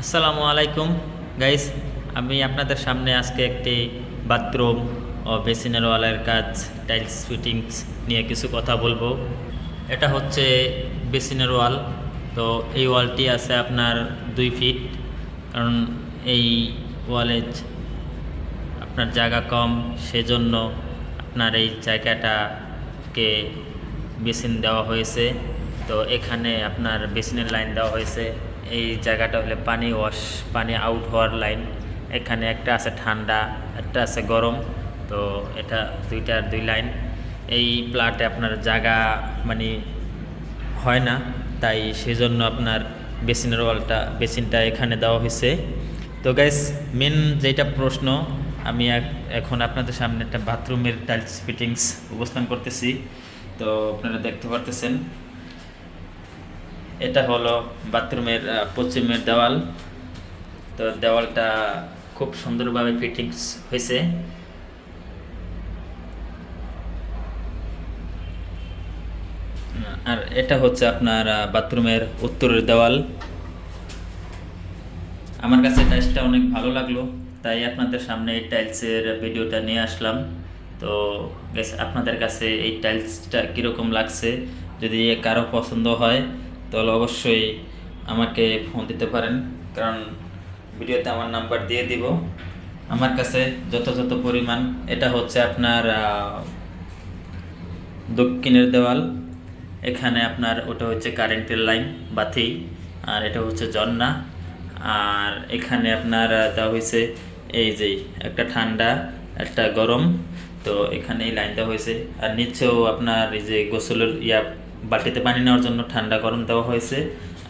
আসসালামু আলাইকুম গাইস, আমি আপনাদের সামনে আজকে একটি বাথরুম ও বেসিনের ওয়ালের কাজ টাইলস ফিটিংস নিয়ে কিছু কথা বলবো। এটা হচ্ছে বেসিনের ওয়াল। তো এই ওয়ালটি আছে আপনার 2 ফিট, কারণ এই ওয়ালে আপনার জায়গা কম, সেজন্য আপনার এই জায়গাটাকে বেসিন দেওয়া হয়েছে। তো এখানে আপনার বেসিনের লাইন দেওয়া হয়েছে। এই জায়গাটা হলে পানি আউট হওয়ার লাইন। এখানে একটা আছে ঠান্ডা, একটা আছে গরম। তো এটা দুইটার 2 লাইন। এই প্লাটে আপনার জায়গা মানে হয় না, তাই সেজন্য আপনার বেসিনটা এখানে দেওয়া হয়েছে। তো গাইস, মেন যেটা প্রশ্ন, আমি এখন আপনাদের সামনে একটা বাথরুমের টাইলস ফিটিংস উপস্থান করতেছি। তো আপনারা দেখতে পারতেছেন, এটা হলো বাথরুমের পশ্চিমের দেওয়াল। তো দেওয়ালটা খুব সুন্দরভাবে ফিটিংস হয়েছে। আর এটা হচ্ছে আপনার বাথরুমের উত্তরের দেওয়াল। আমার কাছে টাইলসটা অনেক ভালো লাগলো, তাই আপনাদের সামনে এই টাইলসের ভিডিওটা নিয়ে আসলাম। তো গেস, আপনাদের কাছে এই টাইলসটা কীরকম লাগছে, যদি কারো পছন্দ হয় তাহলে অবশ্যই আমাকে ফোন দিতে পারেন, কারণ ভিডিওতে আমার নাম্বার দিয়ে দিব। আমার কাছে যথাযথ পরিমাণ। এটা হচ্ছে আপনার দক্ষিণের দেওয়াল। এখানে আপনার ওটা হচ্ছে কারেন্টের লাইন, বাতি। আর এটা হচ্ছে ঝর্ণা। আর এখানে আপনার দেওয়া হয়েছে এই যে একটা ঠান্ডা, একটা গরম। তো এখানে এই লাইন দেওয়া হয়েছে। আর নিচেও আপনার এই যে গোসলের বালতিতে পানি নেওয়ার জন্য ঠান্ডা গরম দেওয়া হয়েছে।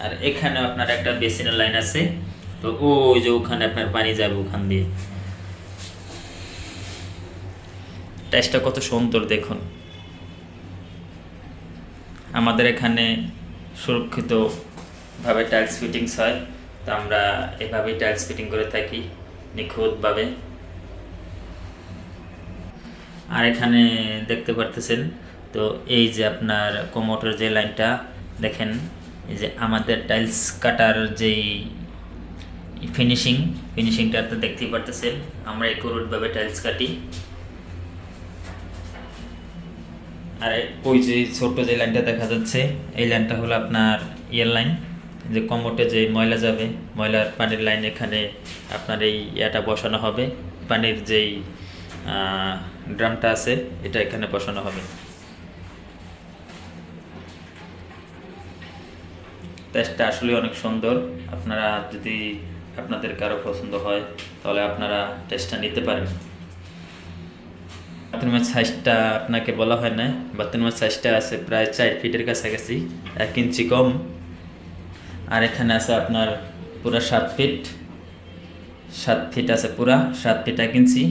আর এখানেও আপনার একটা বেসিনের লাইন আছে। তো ওই যে ওখানে আপনার পানি যাবে ওখান দিয়ে। টাইলসটা কত সুন্দর দেখুন। আমাদের এখানে সুরক্ষিতভাবে টাইলস ফিটিংস হয়, তো আমরা এভাবেই টাইলস ফিটিং করে থাকি নিখুঁতভাবে। আর এখানে দেখতে পারতেছেন, তো এই যে আপনার কোমোটের যে লাইনটা দেখেন, এই যে আমাদের টাইলস কাটার যেই ফিনিশিংটা তো দেখতেই পারতেছেন, আমরা একুরেটভাবে টাইলস কাটি। আর ওই যে ছোট্ট যে লাইনটা দেখা যাচ্ছে, এই লাইনটা হলো আপনার লাইন, যে কমোটে যে ময়লা যাবে, ময়লার পানির লাইন। এখানে আপনার এই বসানো হবে, পানির যেই ড্রামটা আছে এটা এখানে বসানো হবে। টেস্টটা আসলে অনেক সুন্দর। আপনারা যদি আপনাদের কারো পছন্দ হয় তাহলে আপনারা টেস্টটা নিতে পারেন। বাথরুমের সাইজটা আপনাকে বলা হয় না। বাথরুমের সাইজটা আছে প্রায় 4 ফিটের কাছাকাছি, 1 ইঞ্চি কম। আর এখানে আছে আপনার পুরা 7 ফিট। 7 ফিট আছে পুরা, 7 ফিট 1 ইঞ্চি।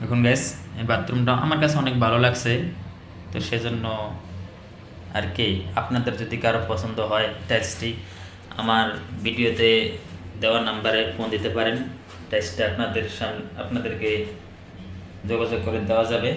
এখন গ্যাস, এই বাথরুমটা আমার কাছে অনেক ভালো লাগছে। তো সেজন্য আর কি, আপনাদের যদি কারো পছন্দ হয় টাইলসটি, আমার ভিডিওতে দেওয়া নাম্বারে ফোন দিতে পারেন। টাইলসটা আপনাদেরকে যোগাযোগ করে দেওয়া যাবে।